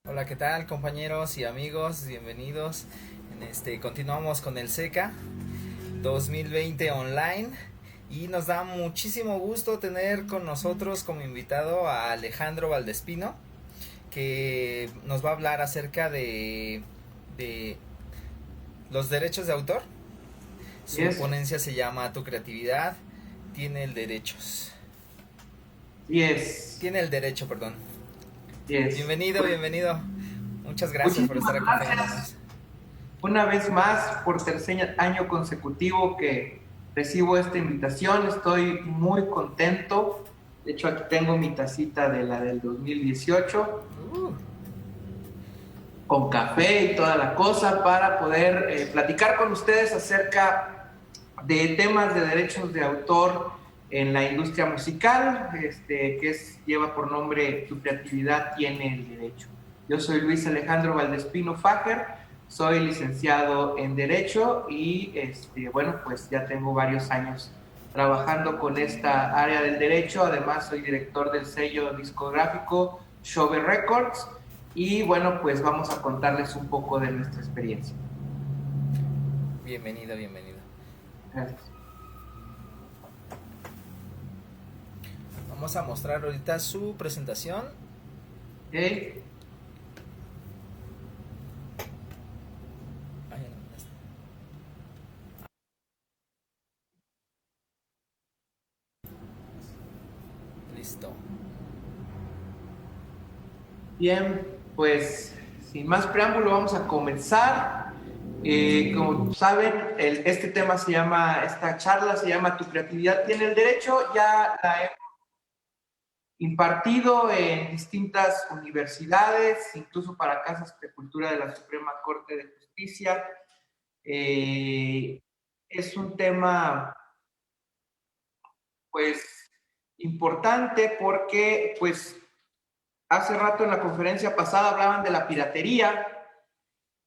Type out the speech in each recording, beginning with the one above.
Hola, ¿qué tal, compañeros y amigos? Bienvenidos. Continuamos con el SECA 2020 online y nos da muchísimo gusto tener con nosotros como invitado a Alejandro Valdespino, que nos va a hablar acerca de los derechos de autor. Su Yes, ponencia se llama Tu creatividad tiene el derechos. yes, Tiene el derecho, perdón. yes. Bienvenido, Pues, bienvenido. Muchas gracias por muchísimas estar gracias acompañándonos. una vez más por tercer año consecutivo que recibo esta invitación. Estoy muy contento. De hecho, aquí tengo mi tacita de la del 2018 Uh, con café y toda la cosa para poder platicar con ustedes acerca de temas de derechos de autor en la industria musical, lleva por nombre Tu creatividad tiene el derecho. Yo soy Luis Alejandro Valdespino Fajer, soy licenciado en Derecho y bueno, pues ya tengo varios años trabajando con esta área del derecho. Además, soy director del sello discográfico Shove Records y bueno, pues vamos a contarles un poco de nuestra experiencia. Bienvenido, bienvenido. Gracias. Vamos a mostrar ahorita su presentación. Okay. Ay, no, está. Listo. Bien, pues sin más preámbulo vamos a comenzar. Como saben, este tema se llama, esta charla se llama Tu creatividad tiene el derecho. Ya la he impartido en distintas universidades, incluso para casas de cultura de la Suprema Corte de Justicia. Eh, es un tema, pues, importante porque, pues, hace rato en la conferencia pasada hablaban de la piratería.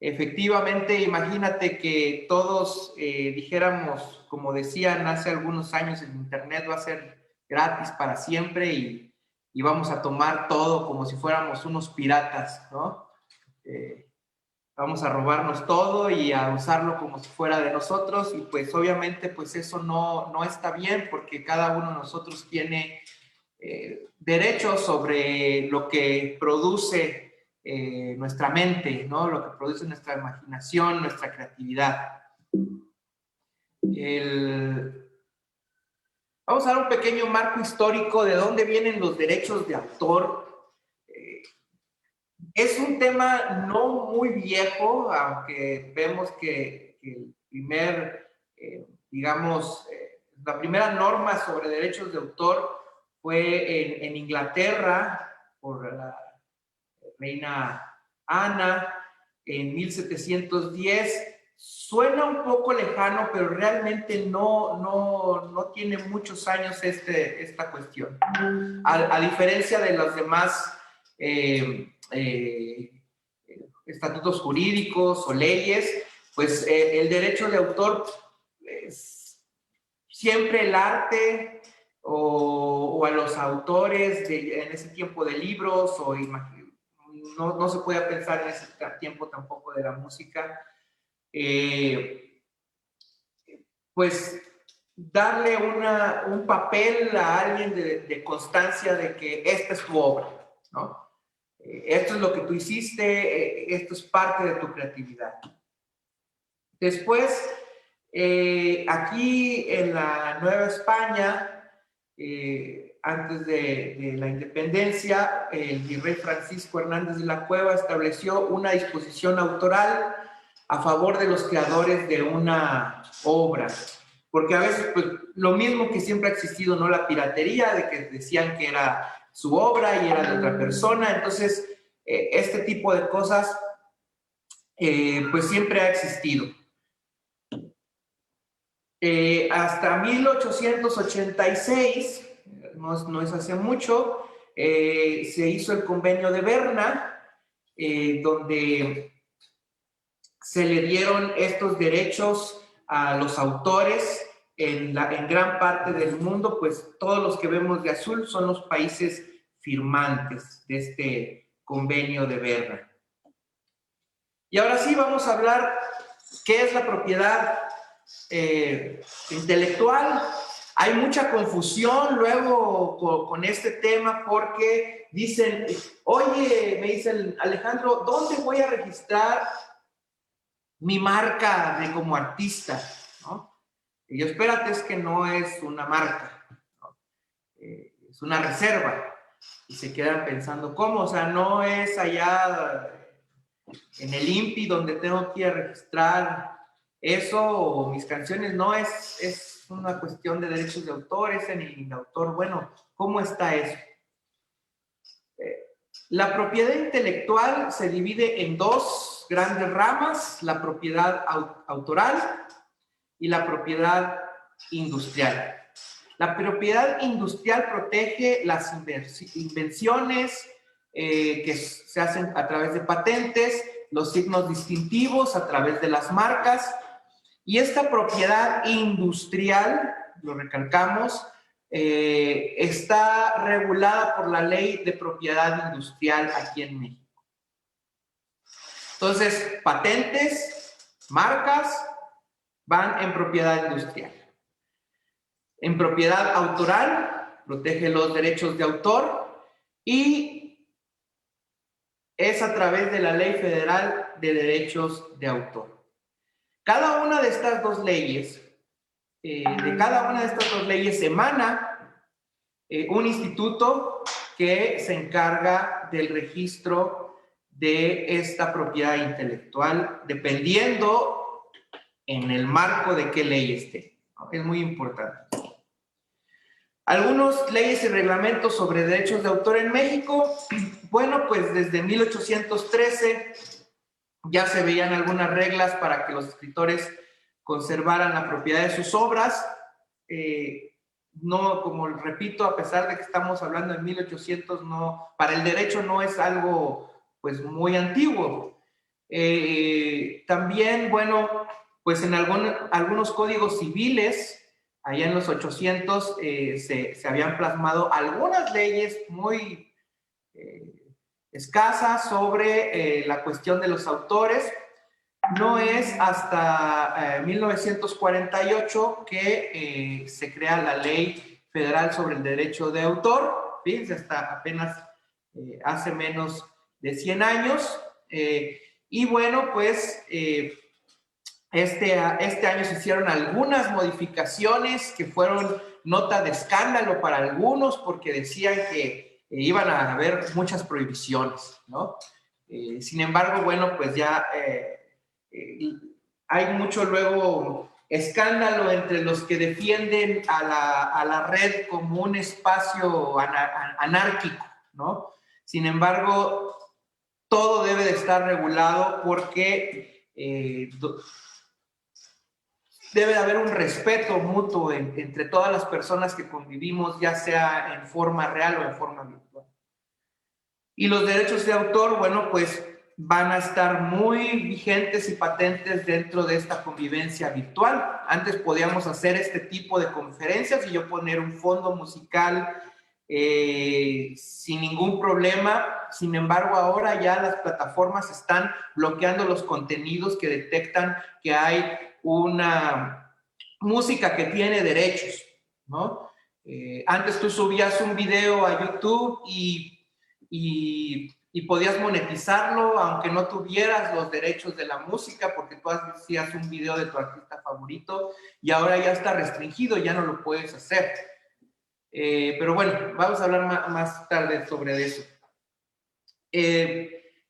Efectivamente, imagínate que todos dijéramos, como decían hace algunos años, el Internet va a ser gratis para siempre y vamos a tomar todo como si fuéramos unos piratas, ¿no? Eh, Vamos a robarnos todo y a usarlo como si fuera de nosotros y pues obviamente pues eso no está bien porque cada uno de nosotros tiene derechos sobre lo que produce nuestra mente, ¿no? Lo que produce nuestra imaginación, nuestra creatividad. El... Vamos a dar un pequeño marco histórico de dónde vienen los derechos de autor. Eh, es un tema no muy viejo, aunque vemos que el primer, digamos, la primera norma sobre derechos de autor fue en Inglaterra por la reina Ana en 1710. Suena un poco lejano, pero realmente no tiene muchos años esta cuestión. A diferencia de los demás estatutos jurídicos o leyes, pues el derecho de autor es siempre el arte o a los autores en ese tiempo de libros o no se puede pensar en ese tiempo tampoco de la música, eh, pues darle un papel a alguien de constancia de que esta es tu obra, ¿no? Esto es lo que tú hiciste, esto es parte de tu creatividad. Después, aquí en la Nueva España, antes de la independencia, el virrey Francisco Hernández de la Cueva estableció una disposición autoral a favor de los creadores de una obra. Porque a veces, pues, lo mismo que siempre ha existido, ¿no? La piratería, de que decían que era su obra y era de otra persona. Entonces, este tipo de cosas, pues siempre ha existido. Hasta 1886, no es hace mucho, se hizo el convenio de Berna, donde se le dieron estos derechos a los autores en gran parte del mundo, pues todos los que vemos de azul son los países firmantes de este convenio de Berna. Y ahora sí vamos a hablar qué es la propiedad intelectual. Hay mucha confusión luego con este tema porque dicen, oye, me dicen, Alejandro, ¿dónde voy a registrar mi marca de como artista? ¿No? Y yo, espérate, es que no es una marca, ¿no? Es una reserva. Y se quedan pensando, ¿cómo? O sea, no es allá en el INPI donde tengo que ir a registrar eso o mis canciones, no es una cuestión de derechos de autor, es en el autor. Bueno, ¿cómo está eso? La propiedad intelectual se divide en dos grandes ramas, la propiedad autoral y la propiedad industrial. La propiedad industrial protege las invenciones que se hacen a través de patentes, los signos distintivos a través de las marcas, y esta propiedad industrial, lo recalcamos, está regulada por la Ley de Propiedad Industrial aquí en México. Entonces, patentes, marcas, van en propiedad industrial. En propiedad autoral, protege los derechos de autor y es a través de la Ley Federal de Derechos de Autor. Cada una de estas dos leyes, emana un instituto que se encarga del registro de esta propiedad intelectual, dependiendo en el marco de qué ley esté. Es muy importante. Algunas leyes y reglamentos sobre derechos de autor en México. Bueno, pues desde 1813 ya se veían algunas reglas para que los escritores conservaran la propiedad de sus obras. No, como repito, a pesar de que estamos hablando de 1800, no, para el derecho no es algo pues muy antiguo. También, bueno, pues en algunos códigos civiles, allá en los 800, se habían plasmado algunas leyes muy escasas sobre la cuestión de los autores. No es hasta 1948 que se crea la Ley Federal sobre el Derecho de Autor. Fíjense, hasta apenas hace menos de 100 años. Y bueno, pues este año se hicieron algunas modificaciones que fueron nota de escándalo para algunos porque decían que iban a haber muchas prohibiciones, ¿no? Sin embargo, bueno, pues ya hay mucho luego escándalo entre los que defienden a la red como un espacio anárquico, ¿no? Sin embargo, todo debe de estar regulado porque debe de haber un respeto mutuo entre todas las personas que convivimos, ya sea en forma real o en forma virtual. Y los derechos de autor, bueno, pues van a estar muy vigentes y patentes dentro de esta convivencia virtual. Antes podíamos hacer este tipo de conferencias y yo poner un fondo musical sin ningún problema. Sin embargo, ahora ya las plataformas están bloqueando los contenidos que detectan que hay una música que tiene derechos, ¿no? Antes tú subías un video a YouTube y podías monetizarlo aunque no tuvieras los derechos de la música porque tú hacías un video de tu artista favorito y ahora ya está restringido, ya no lo puedes hacer. Pero bueno, vamos a hablar más tarde sobre eso.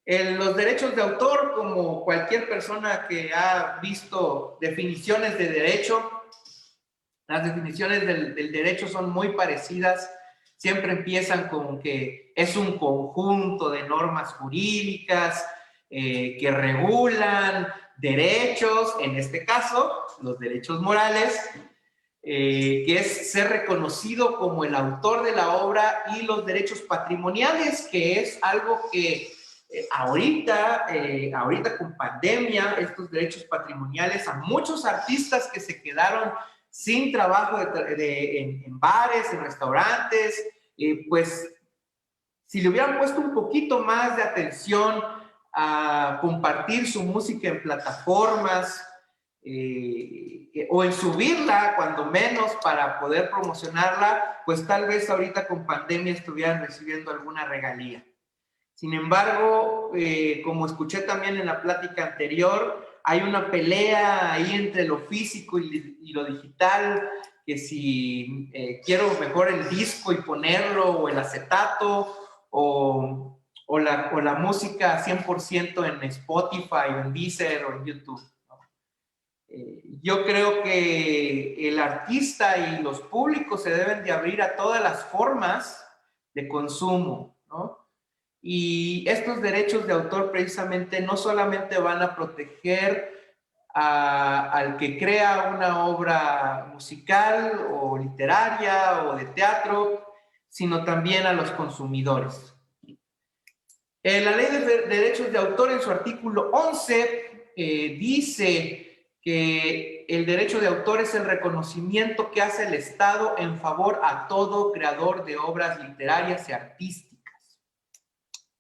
Los derechos de autor, como cualquier persona que ha visto definiciones de derecho, las definiciones del derecho son muy parecidas. Siempre empiezan con que es un conjunto de normas jurídicas que regulan derechos, en este caso, los derechos morales, que es ser reconocido como el autor de la obra, y los derechos patrimoniales, que es algo que ahorita con pandemia, estos derechos patrimoniales a muchos artistas que se quedaron sin trabajo en bares, en restaurantes, pues si le hubieran puesto un poquito más de atención a compartir su música en plataformas o en subirla, cuando menos, para poder promocionarla, pues tal vez ahorita con pandemia estuvieran recibiendo alguna regalía. Sin embargo, como escuché también en la plática anterior, hay una pelea ahí entre lo físico y lo digital, que si quiero mejor el disco y ponerlo, o el acetato, o la música 100% en Spotify, o en Deezer, o en YouTube. Yo creo que el artista y los públicos se deben de abrir a todas las formas de consumo, ¿no? Y estos derechos de autor precisamente no solamente van a proteger al que crea una obra musical o literaria o de teatro, sino también a los consumidores. La Ley de Derechos de Autor, en su artículo 11, dice que el derecho de autor es el reconocimiento que hace el Estado en favor a todo creador de obras literarias y artísticas,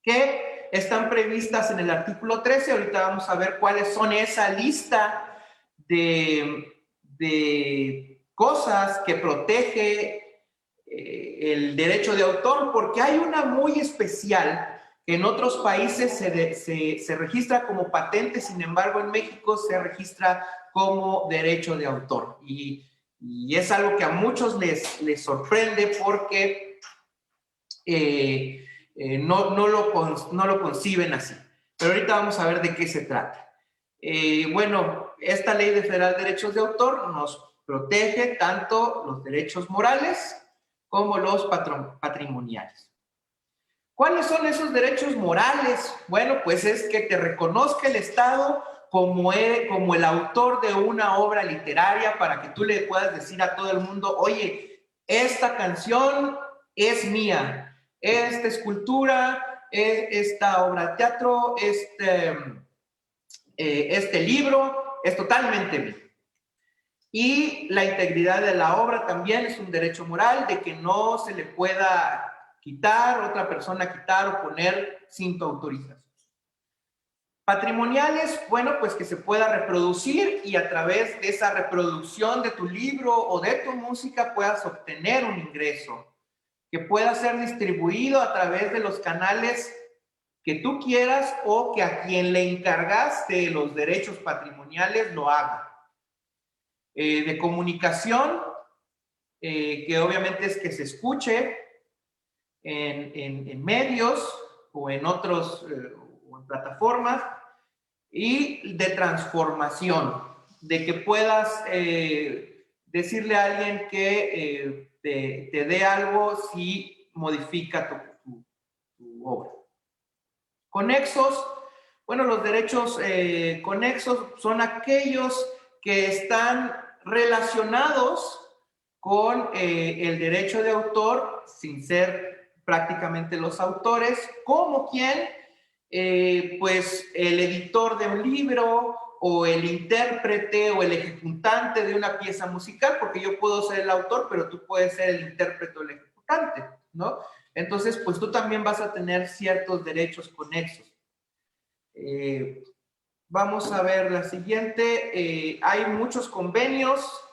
que están previstas en el artículo 13. Ahorita vamos a ver cuáles son esa lista de cosas que protege el derecho de autor, porque hay una muy especial que en otros países se registra como patente, sin embargo en México se registra como derecho de autor. Y es algo que a muchos les sorprende, porque no lo conciben así. Pero ahorita vamos a ver de qué se trata. Bueno, esta Ley Federal de Derechos de Autor nos protege tanto los derechos morales como los patrimoniales. ¿Cuáles son esos derechos morales? Bueno, pues es que te reconozca el Estado como el autor de una obra literaria, para que tú le puedas decir a todo el mundo: oye, esta canción es mía, esta escultura, esta obra de teatro, este libro es totalmente mío. Y la integridad de la obra también es un derecho moral, de que no se le pueda quitar, otra persona quitar o poner sin tu autorización. Patrimoniales, bueno, pues que se pueda reproducir, y a través de esa reproducción de tu libro o de tu música puedas obtener un ingreso, que pueda ser distribuido a través de los canales que tú quieras, o que a quien le encargaste los derechos patrimoniales lo haga. De comunicación, que obviamente es que se escuche en medios o en otros o en plataformas, y de transformación, de que puedas decirle a alguien que te dé algo si modifica tu obra. Conexos, bueno, los derechos conexos son aquellos que están relacionados con el derecho de autor, sin ser prácticamente los autores, como quien, pues el editor de un libro, o el intérprete o el ejecutante de una pieza musical, porque yo puedo ser el autor, pero tú puedes ser el intérprete o el ejecutante, ¿no? Entonces, pues tú también vas a tener ciertos derechos conexos. Vamos a ver la siguiente. Hay muchos convenios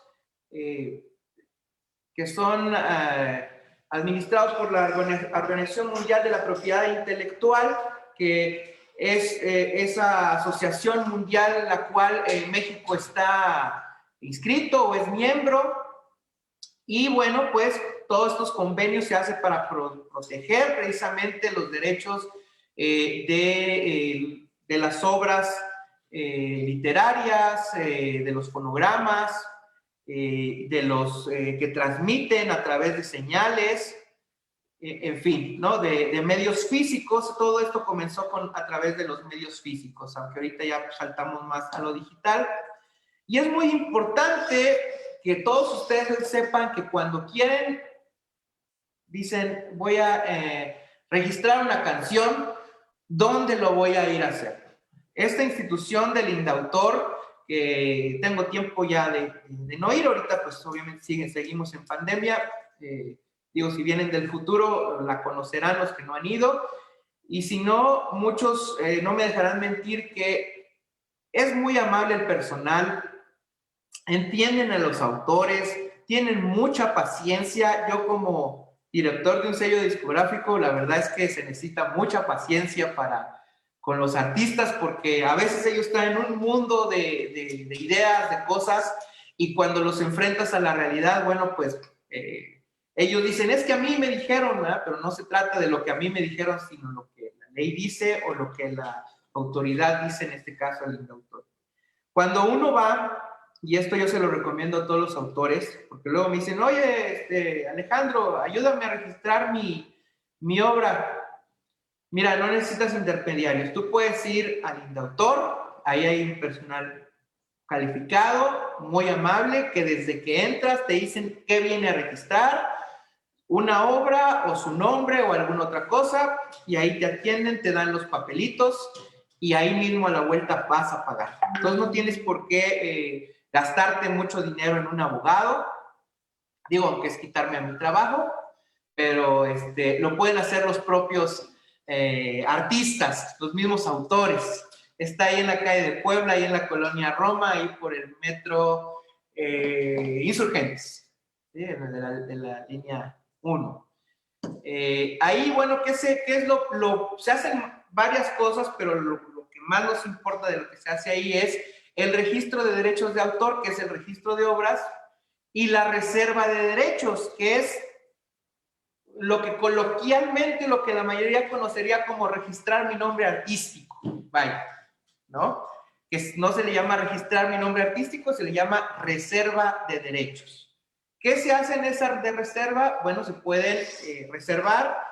que son administrados por la Organización Mundial de la Propiedad Intelectual, que es esa asociación mundial en la cual México está inscrito o es miembro. Y bueno, pues todos estos convenios se hacen para proteger precisamente los derechos de las obras literarias, de los fonogramas, de los que transmiten a través de señales, en fin, ¿no? De medios físicos. Todo esto comenzó a través de los medios físicos, aunque ahorita ya saltamos más a lo digital. Y es muy importante que todos ustedes sepan que cuando quieren, dicen, voy a registrar una canción, ¿dónde lo voy a ir a hacer? Esta institución del Indautor, que tengo tiempo ya de no ir, ahorita pues obviamente seguimos en pandemia, digo, si vienen del futuro la conocerán los que no han ido. Y si no, muchos no me dejarán mentir que es muy amable el personal, entienden a los autores, tienen mucha paciencia. Yo como director de un sello discográfico, la verdad es que se necesita mucha paciencia con los artistas, porque a veces ellos están en un mundo de ideas, de cosas, y cuando los enfrentas a la realidad, bueno, pues ellos dicen, es que a mí me dijeron, ¿verdad? Pero no se trata de lo que a mí me dijeron, sino lo que la ley dice o lo que la autoridad dice, en este caso el autor. Cuando uno va, y esto yo se lo recomiendo a todos los autores, porque luego me dicen, oye, Alejandro, ayúdame a registrar mi obra. Mira, no necesitas intermediarios. Tú puedes ir al Indautor, ahí hay un personal calificado, muy amable, que desde que entras te dicen qué viene a registrar, una obra o su nombre o alguna otra cosa, y ahí te atienden, te dan los papelitos y ahí mismo a la vuelta vas a pagar. Entonces no tienes por qué gastarte mucho dinero en un abogado, digo, aunque es quitarme a mi trabajo, pero lo pueden hacer los propios artistas, los mismos autores. Está ahí en la calle de Puebla, ahí en la colonia Roma, ahí por el metro Insurgentes, ¿sí? de la línea 1. Ahí, bueno, ¿qué es se hacen varias cosas, pero lo que más nos importa de lo que se hace ahí es el registro de derechos de autor, que es el registro de obras, y la reserva de derechos, que es lo que coloquialmente, lo que la mayoría conocería como registrar mi nombre artístico, vaya, ¿no? Que no se le llama registrar mi nombre artístico, se le llama reserva de derechos. ¿Qué se hace en esa de reserva? Bueno, se pueden reservar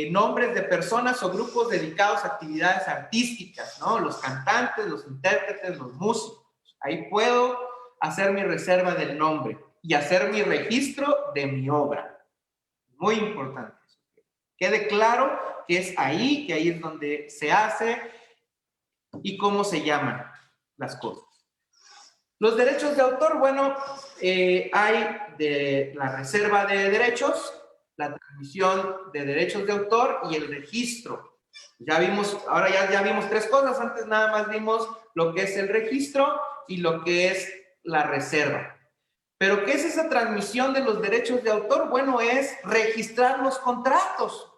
nombres de personas o grupos dedicados a actividades artísticas, ¿no? Los cantantes, los intérpretes, los músicos. Ahí puedo hacer mi reserva del nombre y hacer mi registro de mi obra. Muy importante. Quede claro que es ahí, que ahí es donde se hace y cómo se llaman las cosas. Los derechos de autor, bueno, hay de la reserva de derechos, la transmisión de derechos de autor y el registro. Ya vimos, ahora ya vimos tres cosas, antes nada más vimos lo que es el registro y lo que es la reserva. Pero ¿qué es esa transmisión de los derechos de autor? Bueno, es registrar los contratos,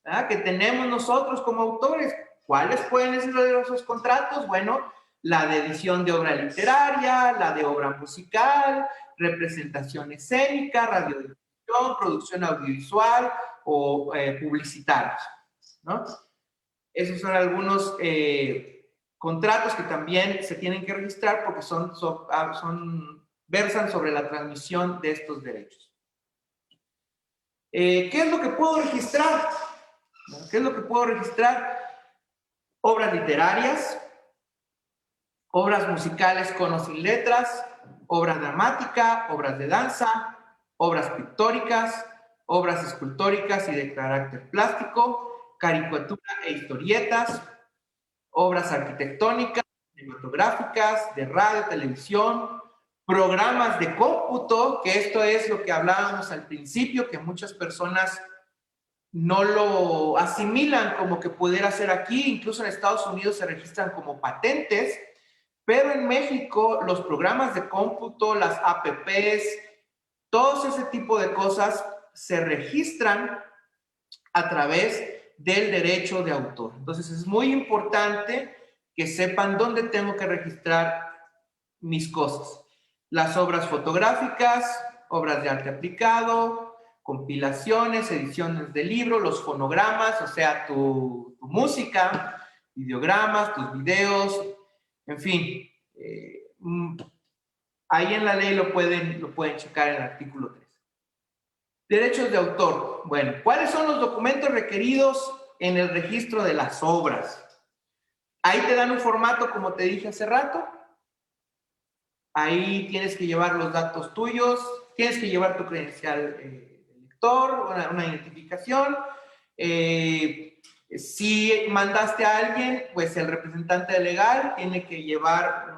¿verdad?, que tenemos nosotros como autores. ¿Cuáles pueden ser esos contratos? Bueno, la de edición de obra literaria, la de obra musical, representación escénica, radiodifusión, producción audiovisual o publicitarios, ¿no? Esos son algunos contratos que también se tienen que registrar porque versan sobre la transmisión de estos derechos. ¿Qué es lo que puedo registrar? ¿Qué es lo que puedo registrar? Obras literarias, obras musicales con o sin letras, obra dramática, obras de danza, obras pictóricas, obras escultóricas y de carácter plástico, caricatura e historietas, obras arquitectónicas, cinematográficas, de radio, televisión, programas de cómputo, que esto es lo que hablábamos al principio, que muchas personas no lo asimilan como que pudiera ser aquí, incluso en Estados Unidos se registran como patentes, pero en México los programas de cómputo, las apps, todo ese tipo de cosas se registran a través del derecho de autor. Entonces es muy importante que sepan dónde tengo que registrar mis cosas. Las obras fotográficas, obras de arte aplicado, compilaciones, ediciones de libro, los fonogramas, o sea, tu música, videogramas, tus videos, en fin. Ahí en la ley lo pueden checar en el artículo 3. Derechos de autor. Bueno, ¿cuáles son los documentos requeridos en el registro de las obras? Ahí te dan un formato, como te dije hace rato. Ahí tienes que llevar los datos tuyos, tienes que llevar tu credencial de lector, una identificación. Si mandaste a alguien, pues el representante legal tiene que llevar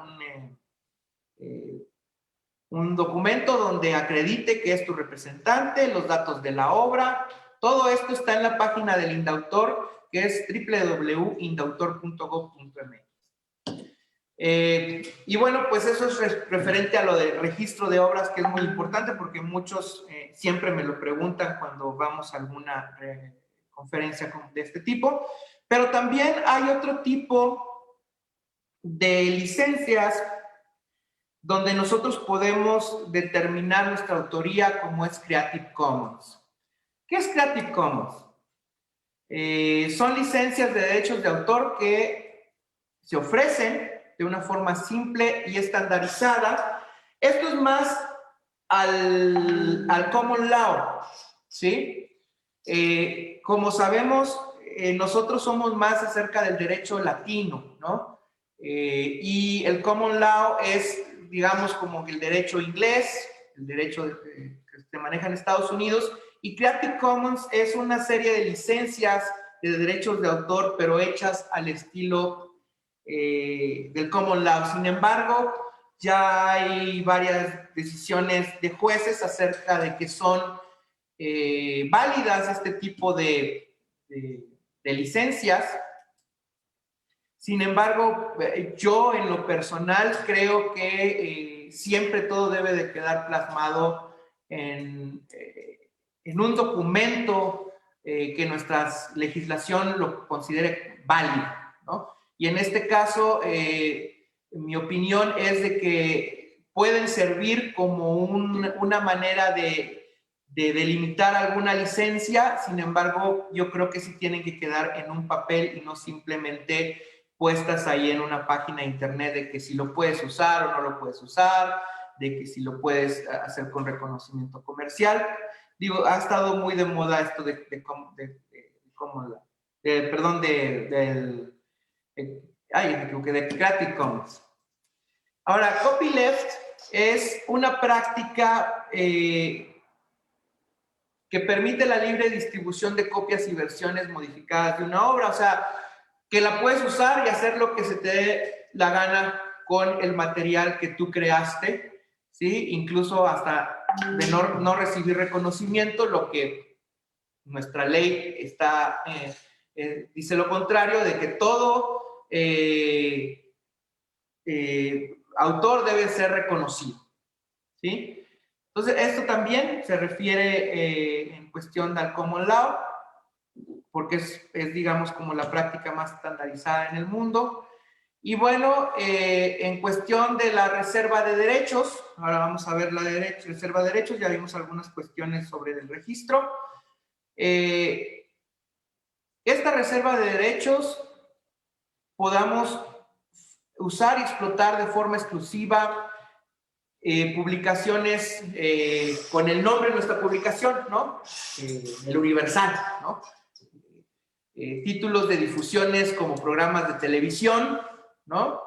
un documento donde acredite que es tu representante, los datos de la obra. Todo esto está en la página del Indautor. que es www.indautor.gov.mx. Y bueno, pues eso es referente a lo del registro de obras, que es muy importante porque muchos siempre me lo preguntan cuando vamos a alguna conferencia de este tipo. Pero también hay otro tipo de licencias donde nosotros podemos determinar nuestra autoría, como es Creative Commons. ¿Qué es Creative Commons? Son licencias de derechos de autor que se ofrecen de una forma simple y estandarizada. Esto es más al common law, ¿sí? Como sabemos, nosotros somos más acerca del derecho latino, ¿no? Y el common law es, digamos, como que el derecho inglés, el derecho que se maneja en Estados Unidos, y Creative Commons es una serie de licencias de derechos de autor, pero hechas al estilo del common law. Sin embargo, ya hay varias decisiones de jueces acerca de que son válidas este tipo de licencias. Sin embargo, yo en lo personal creo que siempre todo debe de quedar plasmado en un documento que nuestra legislación lo considere válido, ¿no? Y en este caso, mi opinión es de que pueden servir como una manera de delimitar alguna licencia. Sin embargo, yo creo que sí tienen que quedar en un papel y no simplemente puestas ahí en una página de internet de que si lo puedes usar o no lo puedes usar, de que si lo puedes hacer con reconocimiento comercial. Digo, ha estado muy de moda esto de Creative Commons. Ahora, copyleft es una práctica que permite la libre distribución de copias y versiones modificadas de una obra. O sea, que la puedes usar y hacer lo que se te dé la gana con el material que tú creaste, ¿sí? Incluso hasta de no recibir reconocimiento, lo que nuestra ley está, dice lo contrario, de que todo autor debe ser reconocido, ¿sí? Entonces, esto también se refiere en cuestión del common law, porque es, digamos, como la práctica más estandarizada en el mundo. Y bueno, en cuestión de la reserva de derechos, ahora vamos a ver la reserva de derechos, ya vimos algunas cuestiones sobre el registro. Esta reserva de derechos podamos usar y explotar de forma exclusiva publicaciones con el nombre de nuestra publicación, ¿no? El Universal, ¿no? Títulos de difusiones como programas de televisión, ¿no?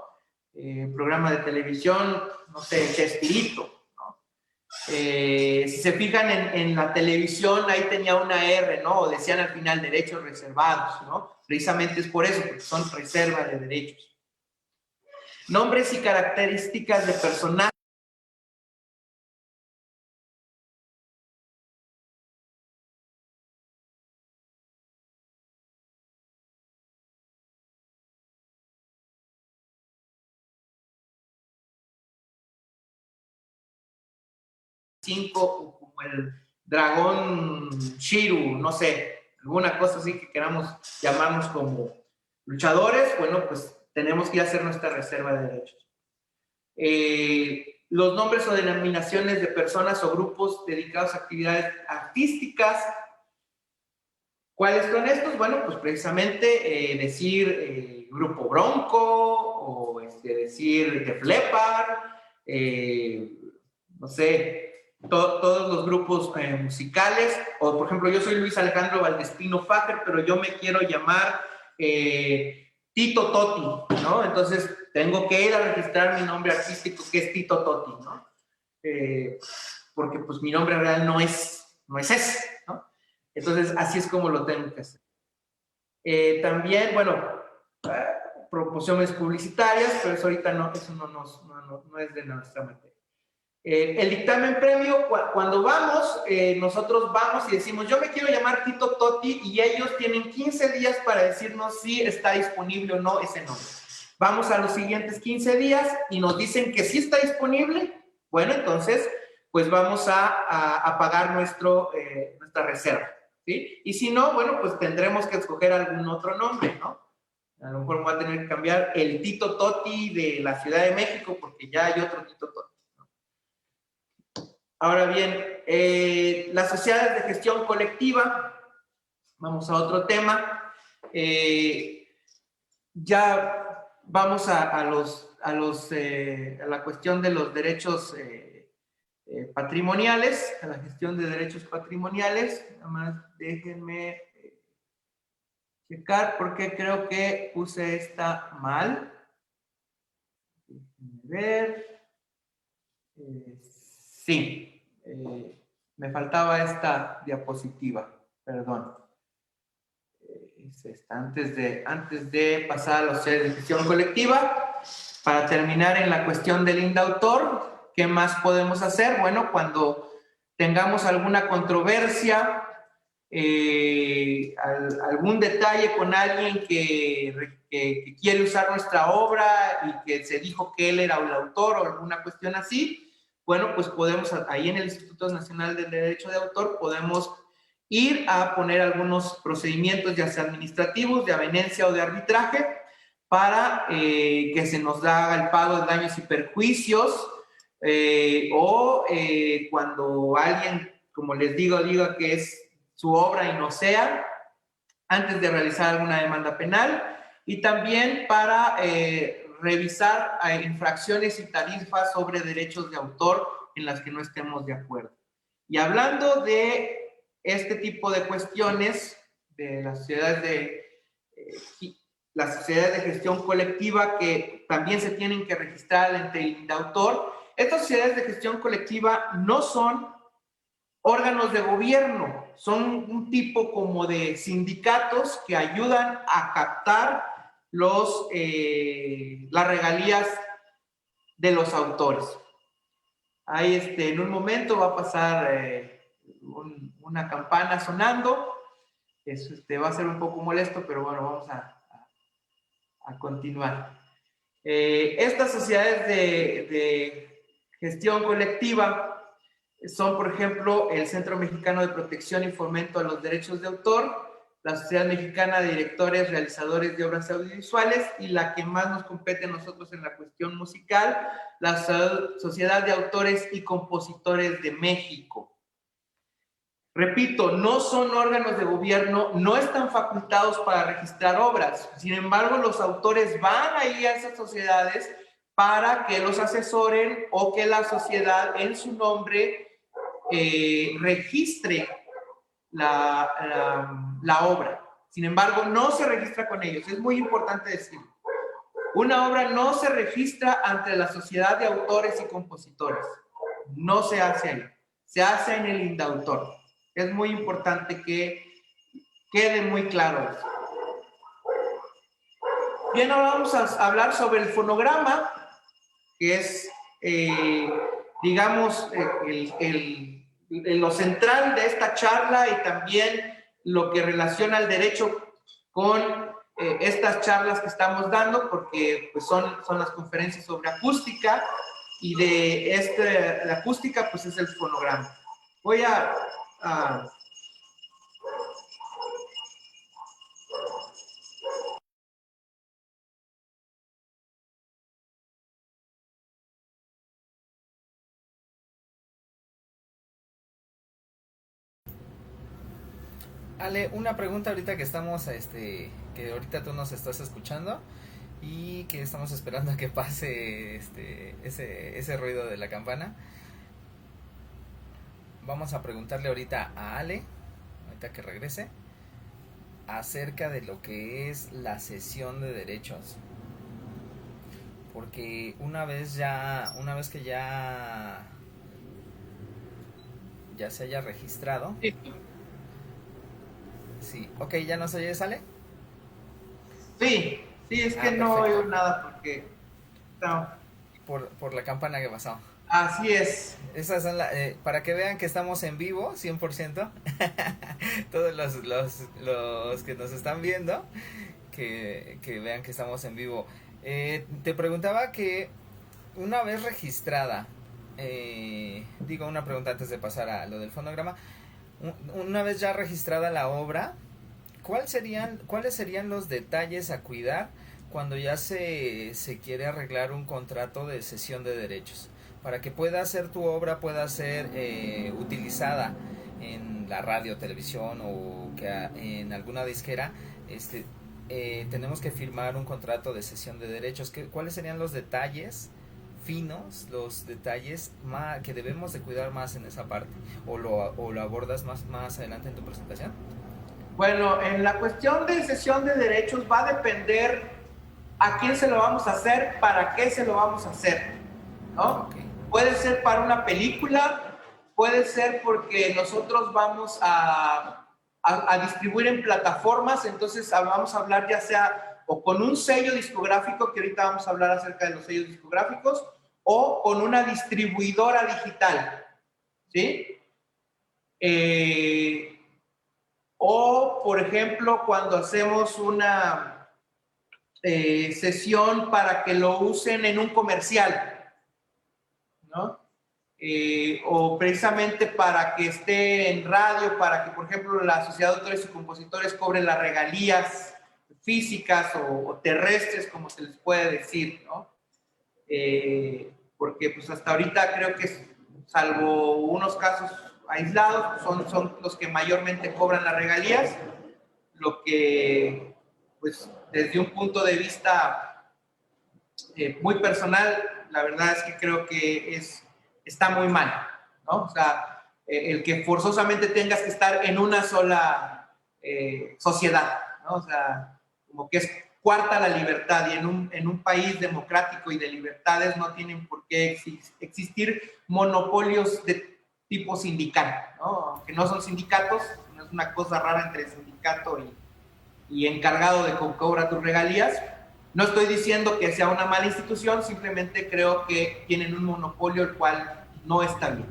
Programa de televisión, no sé, Chespirito, ¿no? Si se fijan en la televisión, ahí tenía una R, ¿no? O decían al final derechos reservados, ¿no? Precisamente es por eso, porque son reservas de derechos. Nombres y características de personajes. O como el dragón Shiru, no sé, alguna cosa así que queramos llamarnos como luchadores, bueno, pues tenemos que hacer nuestra reserva de derechos. Los nombres o denominaciones de personas o grupos dedicados a actividades artísticas. ¿Cuáles son estos? Bueno, pues precisamente decir Grupo Bronco o decir Def Leppard, no sé, todos los grupos musicales, o por ejemplo, yo soy Luis Alejandro Valdespino Facker, pero yo me quiero llamar Tito Totti, ¿no? Entonces tengo que ir a registrar mi nombre artístico, que es Tito Totti, ¿no? Porque pues mi nombre real no es ese, ¿no? Entonces así es como lo tengo que hacer. También, bueno, promociones publicitarias, pero eso ahorita no, eso no es de nuestra materia. El dictamen previo, cuando vamos, nosotros vamos y decimos, yo me quiero llamar Tito Totti, y ellos tienen 15 días para decirnos si está disponible o no ese nombre. Vamos a los siguientes 15 días y nos dicen que sí está disponible. Bueno, entonces, pues vamos a pagar nuestra reserva, ¿sí? Y si no, bueno, pues tendremos que escoger algún otro nombre, ¿no? A lo mejor voy a tener que cambiar el Tito Totti de la Ciudad de México porque ya hay otro Tito Totti. Ahora bien, las sociedades de gestión colectiva, vamos a otro tema. Ya vamos a la cuestión de los derechos patrimoniales, a la gestión de derechos patrimoniales. Nada más déjenme checar porque creo que puse esta mal. Déjenme ver. Sí, me faltaba esta diapositiva, perdón. Es esta, antes de pasar a los sedes de gestión colectiva, para terminar en la cuestión del indautor, ¿qué más podemos hacer? Bueno, cuando tengamos alguna controversia, algún detalle con alguien que quiere usar nuestra obra y que se dijo que él era el autor o alguna cuestión así, bueno, pues podemos, ahí en el Instituto Nacional del Derecho de Autor, podemos ir a poner algunos procedimientos, ya sea administrativos, de avenencia o de arbitraje, para que se nos haga el pago de daños y perjuicios, o cuando alguien, como les digo, diga que es su obra y no sea, antes de realizar alguna demanda penal, y también para revisar infracciones y tarifas sobre derechos de autor en las que no estemos de acuerdo. Y hablando de este tipo de cuestiones, de las sociedades de gestión colectiva que también se tienen que registrar ante el indautor, estas sociedades de gestión colectiva no son órganos de gobierno, son un tipo como de sindicatos que ayudan a captar las regalías de los autores. Ahí en un momento va a pasar una campana sonando. Eso va a ser un poco molesto, pero bueno, vamos a continuar. Estas sociedades de gestión colectiva son, por ejemplo, el Centro Mexicano de Protección y Fomento a los Derechos de Autor, la Sociedad Mexicana de Directores, Realizadores de Obras Audiovisuales, y la que más nos compete a nosotros en la cuestión musical, la Sociedad de Autores y Compositores de México. Repito, no son órganos de gobierno, no están facultados para registrar obras. Sin embargo, los autores van ahí a esas sociedades para que los asesoren o que la sociedad en su nombre registre la obra. Sin embargo, no se registra con ellos. Es muy importante decirlo. Una obra no se registra ante la Sociedad de Autores y Compositores. No se hace ahí. Se hace en el indautor. Es muy importante que quede muy claro eso. Bien, ahora vamos a hablar sobre el fonograma, que es, digamos, lo central de esta charla y también lo que relaciona el derecho con estas charlas que estamos dando, porque pues, son las conferencias sobre acústica, y la acústica pues es el fonograma. Voy a Ale, una pregunta ahorita que estamos, que ahorita tú nos estás escuchando y que estamos esperando a que pase ese ruido de la campana. Vamos a preguntarle ahorita a Ale, ahorita que regrese, acerca de lo que es la cesión de derechos. Porque una vez que ya se haya registrado. Sí. Sí, ok, ¿ya no se oye, sale? Sí, es que no oigo nada porque... No. Por la campana que pasó. Así es. Esas son para que vean que estamos en vivo, 100%. Todos los que nos están viendo, que vean que estamos en vivo. Te preguntaba que una vez registrada, digo una pregunta antes de pasar a lo del fonograma, una vez ya registrada la obra, ¿cuáles serían los detalles a cuidar cuando ya se quiere arreglar un contrato de cesión de derechos? Para que pueda ser tu obra, pueda ser utilizada en la radio, televisión o que en alguna disquera, tenemos que firmar un contrato de cesión de derechos. ¿Cuáles serían los detalles finos, los detalles que debemos de cuidar más en esa parte? ¿O lo abordas más adelante en tu presentación? Bueno, en la cuestión de cesión de derechos va a depender a quién se lo vamos a hacer, para qué se lo vamos a hacer, ¿no? Okay. Puede ser para una película, puede ser porque nosotros vamos a distribuir en plataformas, entonces vamos a hablar ya sea o con un sello discográfico, que ahorita vamos a hablar acerca de los sellos discográficos, o con una distribuidora digital, ¿sí? O, por ejemplo, cuando hacemos una sesión para que lo usen en un comercial, ¿no? O precisamente para que esté en radio, para que, por ejemplo, la Sociedad de Autores y Compositores cobre las regalías físicas o terrestres, como se les puede decir, ¿no? Porque pues hasta ahorita creo que, salvo unos casos aislados, son los que mayormente cobran las regalías, lo que, pues, desde un punto de vista muy personal, la verdad es que creo que está muy mal, ¿no? O sea, el que forzosamente tengas que estar en una sola sociedad, ¿no? O sea, como que es cuarta la libertad, y en un país democrático y de libertades no tienen por qué existir monopolios de tipo sindical, ¿no? Aunque no son sindicatos, no es una cosa rara entre sindicato y encargado de que cobra tus regalías. No estoy diciendo que sea una mala institución, simplemente creo que tienen un monopolio el cual no está bien.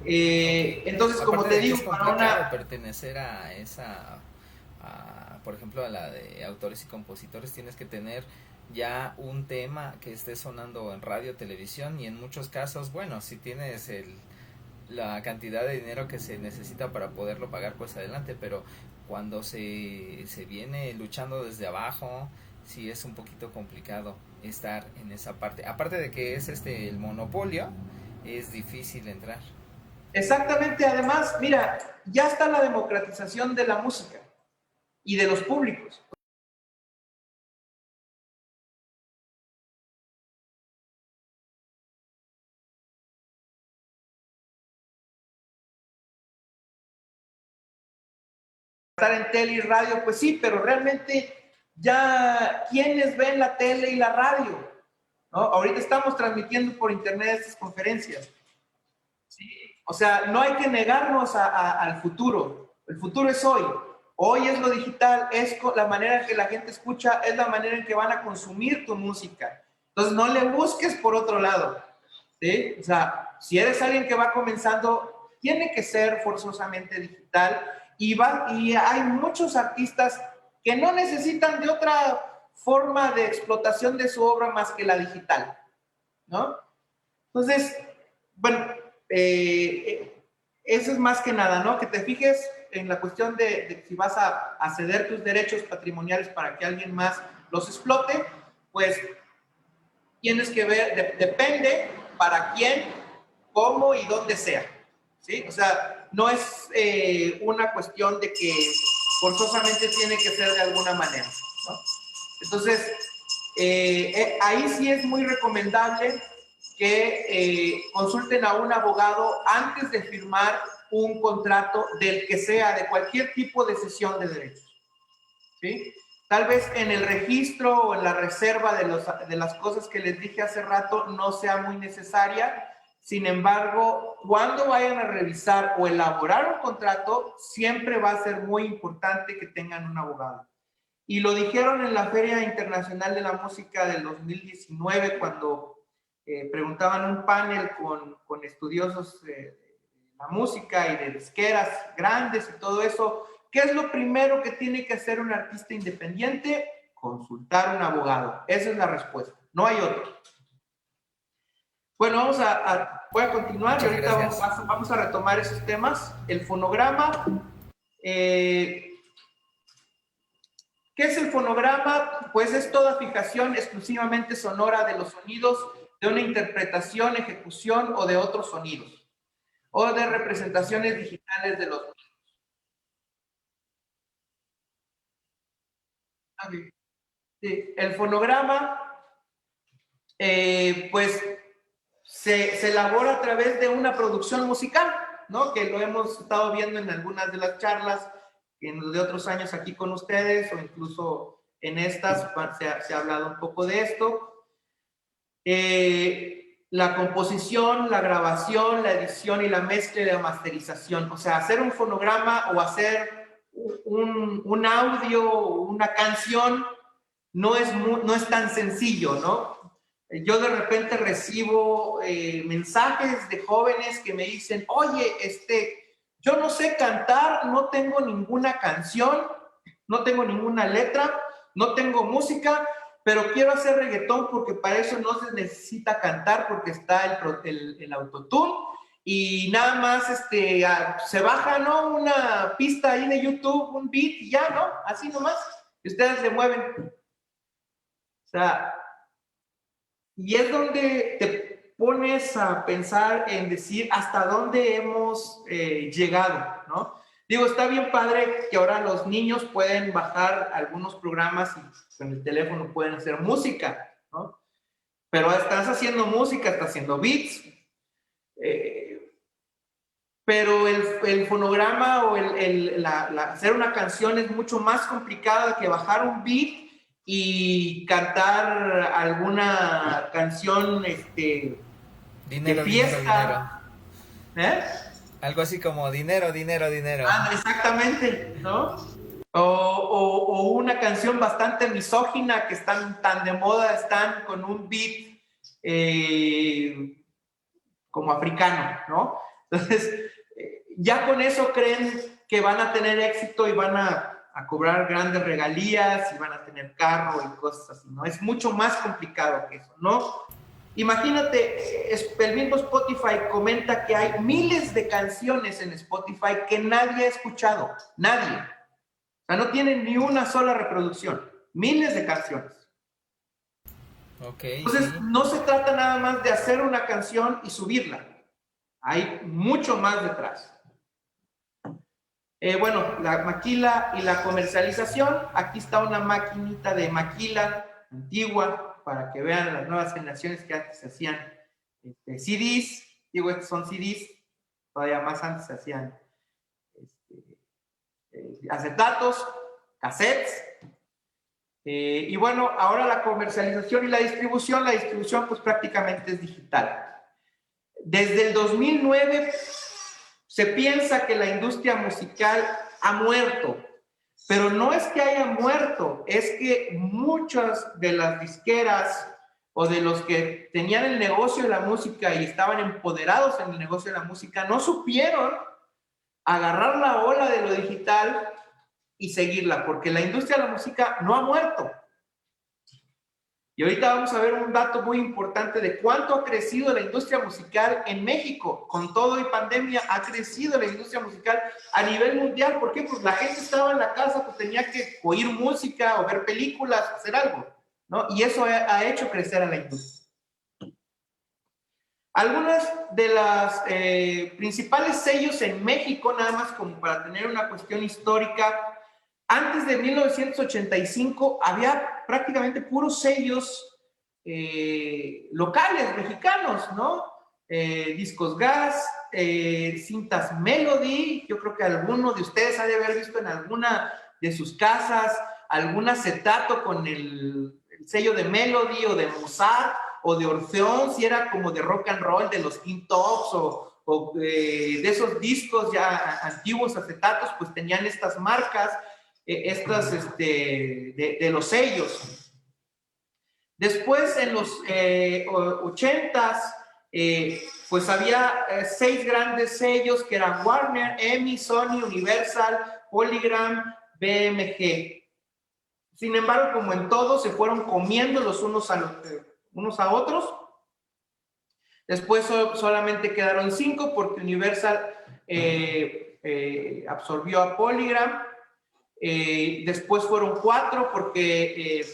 Okay. Entonces, como Aparte te de que digo, es complicado pertenecer a esa, por ejemplo, a la de autores y compositores, tienes que tener ya un tema que esté sonando en radio, televisión, y en muchos casos, bueno, si tienes la cantidad de dinero que se necesita para poderlo pagar, pues adelante, pero cuando se viene luchando desde abajo, sí es un poquito complicado estar en esa parte. Aparte de que es el monopolio, es difícil entrar. exactamente, además, mira, ya está la democratización de la música y de los públicos. Estar en tele y radio, pues sí, pero realmente ya, ¿quiénes ven la tele y la radio? ¿No? Ahorita estamos transmitiendo por internet estas conferencias. ¿Sí? O sea, no hay que negarnos al futuro. El futuro es hoy. Hoy es lo digital, es la manera en que la gente escucha, es la manera en que van a consumir tu música. Entonces, no le busques por otro lado. ¿Sí? O sea, si eres alguien que va comenzando, tiene que ser forzosamente digital, y hay muchos artistas que no necesitan de otra forma de explotación de su obra más que la digital, ¿no? Entonces, bueno, eso es más que nada, ¿no? Que te fijes en la cuestión de si vas a ceder tus derechos patrimoniales para que alguien más los explote, pues tienes que ver, depende para quién, cómo y dónde sea, ¿sí? O sea, no es una cuestión de que forzosamente tiene que ser de alguna manera, ¿no? Entonces, ahí sí es muy recomendable que consulten a un abogado antes de firmar un contrato del que sea, de cualquier tipo de cesión de derechos, ¿sí? Tal vez en el registro o en la reserva de las cosas que les dije hace rato no sea muy necesaria. Sin embargo, cuando vayan a revisar o elaborar un contrato, siempre va a ser muy importante que tengan un abogado. Y lo dijeron en la Feria Internacional de la Música del 2019, cuando preguntaban un panel con estudiosos de la música y de disqueras grandes y todo eso, ¿qué es lo primero que tiene que hacer un artista independiente? Consultar a un abogado. Esa es la respuesta, no hay otro. Bueno, voy a continuar y ahorita vamos a retomar esos temas. El fonograma. ¿Qué es el fonograma? Pues es toda fijación exclusivamente sonora de los sonidos de una interpretación, ejecución o de otros sonidos, o de representaciones digitales de los mismos. Sí, el fonograma, pues, se elabora a través de una producción musical, ¿no? Que lo hemos estado viendo en algunas de las charlas de otros años aquí con ustedes, o incluso en estas se ha hablado un poco de esto. La composición, la grabación, la edición y la mezcla y la masterización. O sea, hacer un fonograma o hacer un audio o una canción no es tan sencillo, ¿no? Yo de repente recibo mensajes de jóvenes que me dicen, oye, yo no sé cantar, no tengo ninguna canción, no tengo ninguna letra, no tengo música, pero quiero hacer reggaetón porque para eso no se necesita cantar porque está el autotune y nada más se baja, ¿no? Una pista ahí de YouTube, un beat y ya, ¿no? Así nomás, y ustedes se mueven. O sea, y es donde te pones a pensar en decir hasta dónde hemos llegado, ¿no? Digo, está bien padre que ahora los niños pueden bajar algunos programas y con el teléfono pueden hacer música, ¿no? Pero estás haciendo música, estás haciendo beats, pero el fonograma o hacer una canción es mucho más complicado que bajar un beat y cantar alguna canción dinero, de fiesta. dinero, dinero. Algo así como dinero, dinero, dinero. Ah, exactamente, ¿no? O una canción bastante misógina que están tan de moda, están con un beat como africano, ¿no? Entonces, ya con eso creen que van a tener éxito y van a cobrar grandes regalías y van a tener carro y cosas así, ¿no? Es mucho más complicado que eso, ¿no? Imagínate, el mismo Spotify comenta que hay miles de canciones en Spotify que nadie ha escuchado, nadie. O sea, no tienen ni una sola reproducción, miles de canciones. Okay, entonces, sí. No se trata nada más de hacer una canción y subirla. Hay mucho más detrás. Bueno, la maquila y la comercialización. Aquí está una maquinita de maquila antigua para que vean las nuevas generaciones que antes se hacían CDs. Digo, estos son CDs. Todavía más antes se hacían acetatos, cassettes. Y bueno, ahora la comercialización y la distribución pues prácticamente es digital. Desde el 2009 se piensa que la industria musical ha muerto, pero no es que haya muerto, es que muchas de las disqueras o de los que tenían el negocio de la música y estaban empoderados en el negocio de la música no supieron agarrar la ola de lo digital y seguirla, porque la industria de la música no ha muerto. Y ahorita vamos a ver un dato muy importante de cuánto ha crecido la industria musical en México. Con todo y pandemia ha crecido la industria musical a nivel mundial. ¿Por qué? Pues la gente estaba en la casa, pues tenía que oír música o ver películas, hacer algo, ¿no? Y eso ha hecho crecer a la industria. Algunas de las principales sellos en México, nada más como para tener una cuestión histórica. Antes de 1985 había prácticamente puros sellos locales, mexicanos, ¿no? Discos Gas, cintas Melody. Yo creo que alguno de ustedes ha de haber visto en alguna de sus casas algún acetato con el sello de Melody o de Mozart o de Orfeón, si era como de rock and roll, de los Teen Tops o de esos discos ya antiguos acetatos, pues tenían estas marcas. De los sellos. Después, en los 80s, pues había 6 grandes sellos que eran Warner, EMI, Sony, Universal, Polygram, BMG. Sin embargo, como en todo, se fueron comiendo los unos a otros. Después solamente quedaron 5 porque Universal absorbió a Polygram. Después fueron 4 porque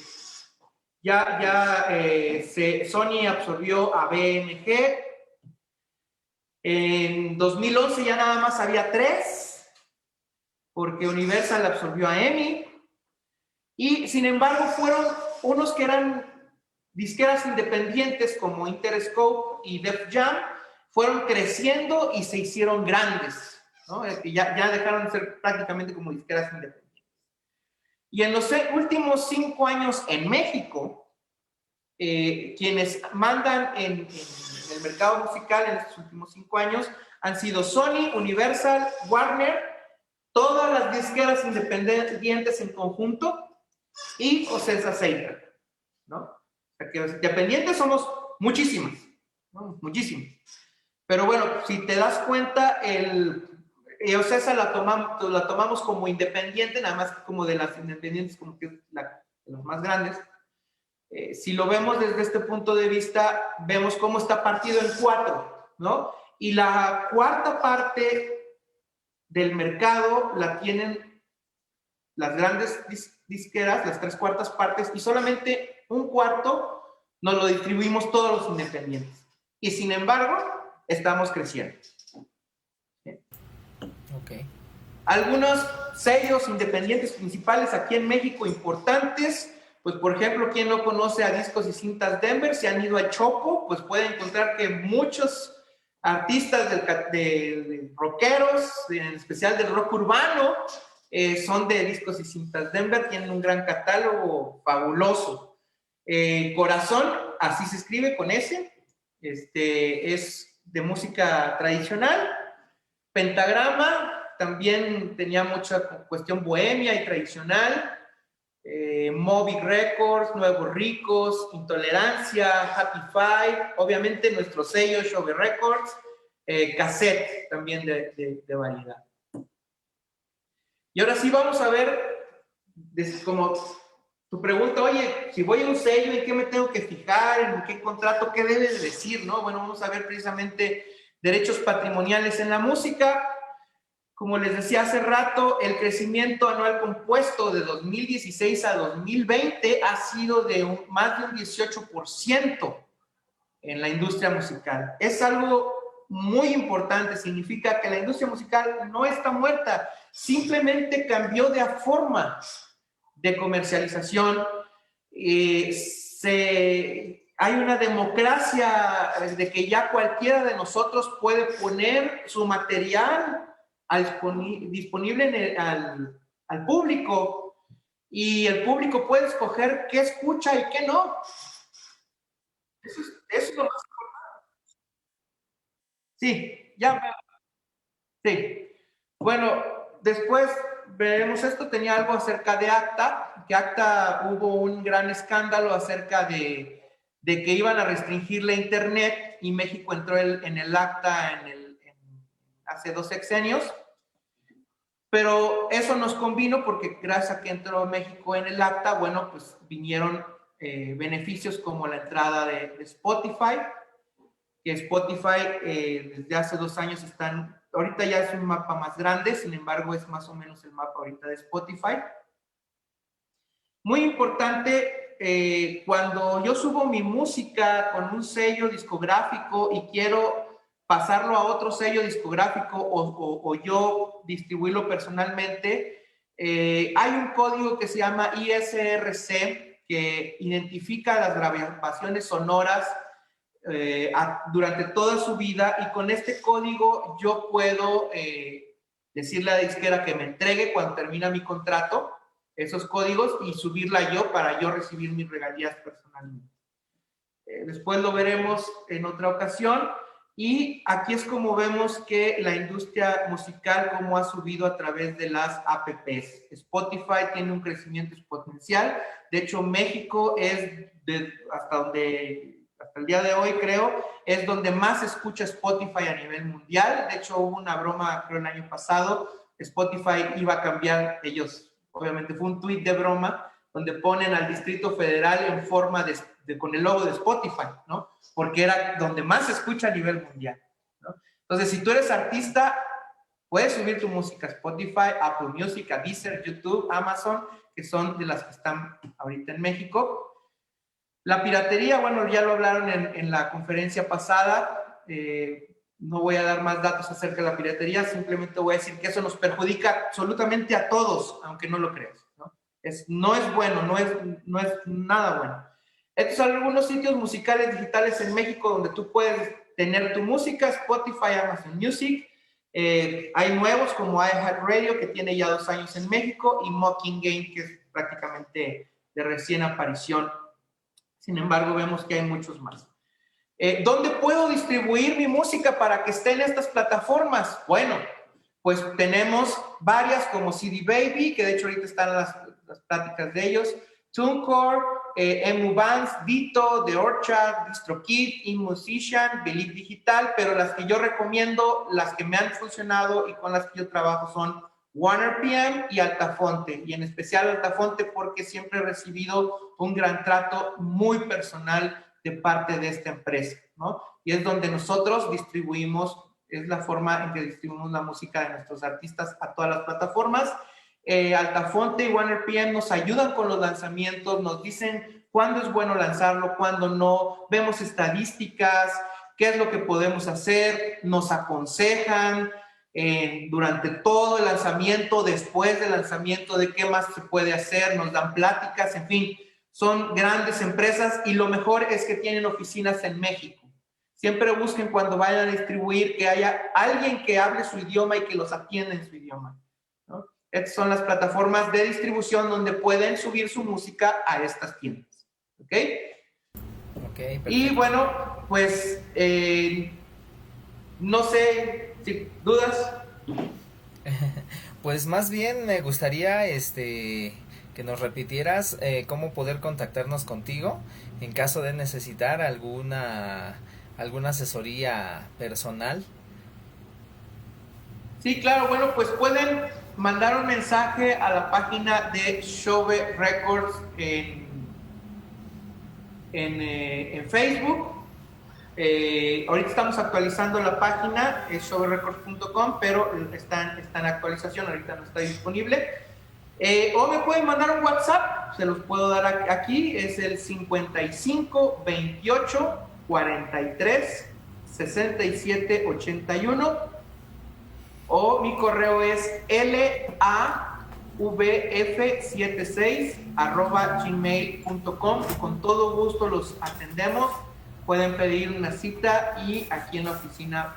Sony absorbió a BMG. En 2011 ya nada más había 3 porque Universal absorbió a EMI. Y sin embargo fueron unos que eran disqueras independientes como Interscope y Def Jam, fueron creciendo y se hicieron grandes, ¿no? Ya dejaron de ser prácticamente como disqueras independientes. Y en los últimos 5 años en México, quienes mandan en el mercado musical en estos últimos 5 años han sido Sony, Universal, Warner, todas las disqueras independientes en conjunto y Ocesa Seika, ¿no? O sea, que los independientes somos muchísimas, ¿no? Muchísimos. Pero bueno, si te das cuenta, Ocesa la tomamos como independiente, nada más como de las independientes, como que es de los más grandes. Si lo vemos desde este punto de vista, vemos cómo está partido en 4, ¿no? Y la cuarta parte del mercado la tienen las grandes disqueras, las 3/4 partes, y solamente 1/4 nos lo distribuimos todos los independientes. Y sin embargo, estamos creciendo. Ok. Algunos sellos independientes principales aquí en México importantes, pues por ejemplo, quien no conoce a Discos y Cintas Denver, si han ido a Chopo, pues pueden encontrar que muchos artistas de rockeros, en especial del rock urbano, son de Discos y Cintas Denver, tienen un gran catálogo fabuloso. Corazón, así se escribe con S, es de música tradicional. Pentagrama también tenía mucha cuestión bohemia y tradicional. Moby Records, Nuevos Ricos, Intolerancia, Happy Five, obviamente nuestro sello Shove Records, cassette también de variedad. Y ahora sí vamos a ver, como tu pregunta, oye, si voy a un sello, ¿en qué me tengo que fijar? ¿En qué contrato? ¿Qué debe de decir? ¿No? Bueno, vamos a ver precisamente derechos patrimoniales en la música. Como les decía hace rato, el crecimiento anual compuesto de 2016 a 2020 ha sido de más de un 18% en la industria musical. Es algo muy importante, significa que la industria musical no está muerta, simplemente cambió de forma de comercialización. Hay una democracia de que ya cualquiera de nosotros puede poner su material disponible al público, y el público puede escoger qué escucha y qué no. Eso es lo más importante. Sí, sí. Bueno, después veremos esto. Tenía algo acerca de ACTA, que ACTA hubo un gran escándalo acerca de que iban a restringir la internet, y México entró en el ACTA hace 2 sexenios. Pero eso nos convino porque gracias a que entró México en el ACTA, bueno, pues vinieron beneficios como la entrada de Spotify, que Spotify desde hace 2 años ahorita ya es un mapa más grande, sin embargo es más o menos el mapa ahorita de Spotify. Muy importante, cuando yo subo mi música con un sello discográfico y quiero pasarlo a otro sello discográfico o yo distribuirlo personalmente, hay un código que se llama ISRC que identifica las grabaciones sonoras durante toda su vida, y con este código yo puedo decirle a la disquera que me entregue cuando termina mi contrato esos códigos y subirla yo para yo recibir mis regalías personalmente. Después lo veremos en otra ocasión. Y aquí es como vemos que la industria musical, cómo ha subido a través de las apps. Spotify tiene un crecimiento exponencial. De hecho, México es, hasta el día de hoy creo, es donde más se escucha Spotify a nivel mundial. De hecho, hubo una broma, creo, el año pasado. Spotify iba a cambiar, ellos, obviamente fue un tuit de broma, donde ponen al Distrito Federal en forma con el logo de Spotify, ¿no? Porque era donde más se escucha a nivel mundial, ¿no? Entonces, si tú eres artista, puedes subir tu música a Spotify, Apple Music, a Deezer, YouTube, Amazon, que son de las que están ahorita en México. La piratería, bueno, ya lo hablaron en la conferencia pasada, no voy a dar más datos acerca de la piratería, simplemente voy a decir que eso nos perjudica absolutamente a todos, aunque no lo creas, ¿no? No es bueno, no es nada bueno. Estos son algunos sitios musicales digitales en México donde tú puedes tener tu música: Spotify, Amazon Music. Hay nuevos como iHeartRadio, que tiene ya 2 años en México, y Mocking Game, que es prácticamente de recién aparición. Sin embargo, vemos que hay muchos más. ¿Dónde puedo distribuir mi música para que esté en estas plataformas? Bueno, pues tenemos varias como CD Baby, que de hecho ahorita están las pláticas de ellos, TuneCore, Emu Bands, Dito, The Orchard, DistroKid, InMusician, Believe Digital, pero las que yo recomiendo, las que me han funcionado y con las que yo trabajo son OneRPM y Altafonte, y en especial Altafonte porque siempre he recibido un gran trato muy personal de parte de esta empresa, ¿no? Y es donde nosotros distribuimos, es la forma en que distribuimos la música de nuestros artistas a todas las plataformas. Altafonte y OneRPM nos ayudan con los lanzamientos, nos dicen cuándo es bueno lanzarlo, cuándo no, vemos estadísticas, qué es lo que podemos hacer, nos aconsejan durante todo el lanzamiento, después del lanzamiento, de qué más se puede hacer, nos dan pláticas, en fin. Son grandes empresas y lo mejor es que tienen oficinas en México. Siempre busquen cuando vayan a distribuir que haya alguien que hable su idioma y que los atienda en su idioma, ¿no? Estas son las plataformas de distribución donde pueden subir su música a estas tiendas. ¿Ok? Ok, y bueno, pues no sé si dudas. Pues más bien me gustaría que nos repitieras cómo poder contactarnos contigo en caso de necesitar alguna asesoría personal. Sí, claro, bueno, pues pueden mandar un mensaje a la página de Shove Records en Facebook. Ahorita estamos actualizando la página, es shoverecords.com, pero está en actualización, ahorita no está disponible. O me pueden mandar un WhatsApp, se los puedo dar aquí, es el 55 28 43 67 81. O mi correo es lavf76@gmail.com. Con todo gusto los atendemos. Pueden pedir una cita y aquí en la oficina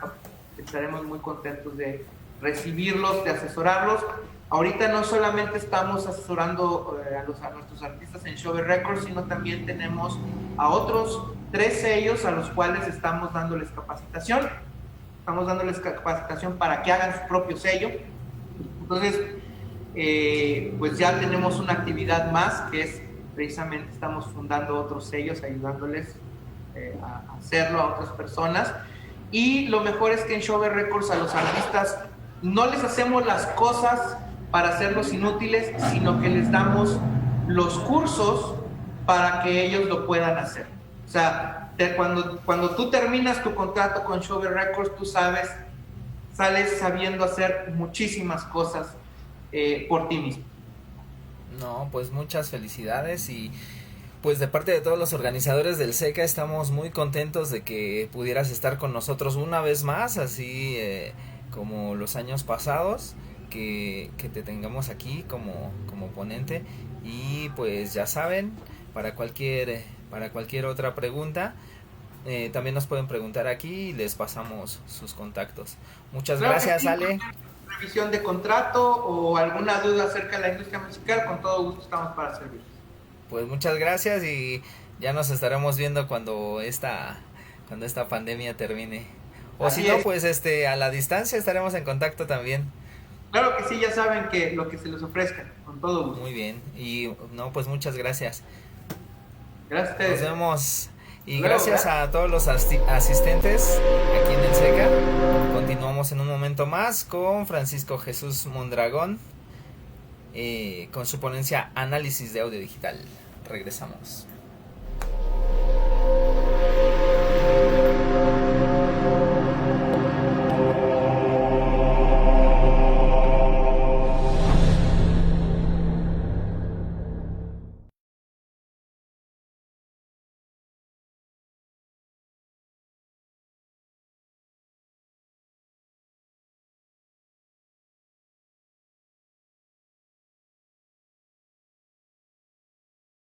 estaremos muy contentos de recibirlos, de asesorarlos. Ahorita no solamente estamos asesorando a nuestros artistas en Shove Records, sino también tenemos a otros 3 sellos a los cuales estamos dándoles capacitación. Estamos dándoles capacitación para que hagan su propio sello. Entonces, pues ya tenemos una actividad más, que es precisamente estamos fundando otros sellos, ayudándoles a hacerlo a otras personas. Y lo mejor es que en Shove Records a los artistas no les hacemos las cosas para hacerlos inútiles, sino que les damos los cursos para que ellos lo puedan hacer. O sea, cuando tú terminas tu contrato con Shove Records, tú sales sabiendo hacer muchísimas cosas por ti mismo. No, pues muchas felicidades y pues de parte de todos los organizadores del SECA estamos muy contentos de que pudieras estar con nosotros una vez más, así como los años pasados, que te tengamos aquí como ponente. Y pues ya saben, para cualquier otra pregunta, también nos pueden preguntar aquí y les pasamos sus contactos. Muchas gracias, sí, Ale. Revisión de contrato o alguna duda acerca de la industria musical, con todo gusto estamos para servir. Pues muchas gracias y ya nos estaremos viendo cuando esta pandemia termine. O Así si no, es. pues a la distancia estaremos en contacto también. Claro que sí, ya saben que lo que se les ofrezca, con todo gusto. Muy bien. Y no, pues muchas gracias. Gracias a Nos ustedes. vemos. Y Luego, gracias ¿verdad? a todos los asistentes aquí en el SECA. Continuamos en un momento más con Francisco Jesús Mondragón, con su ponencia Análisis de Audio Digital. Regresamos.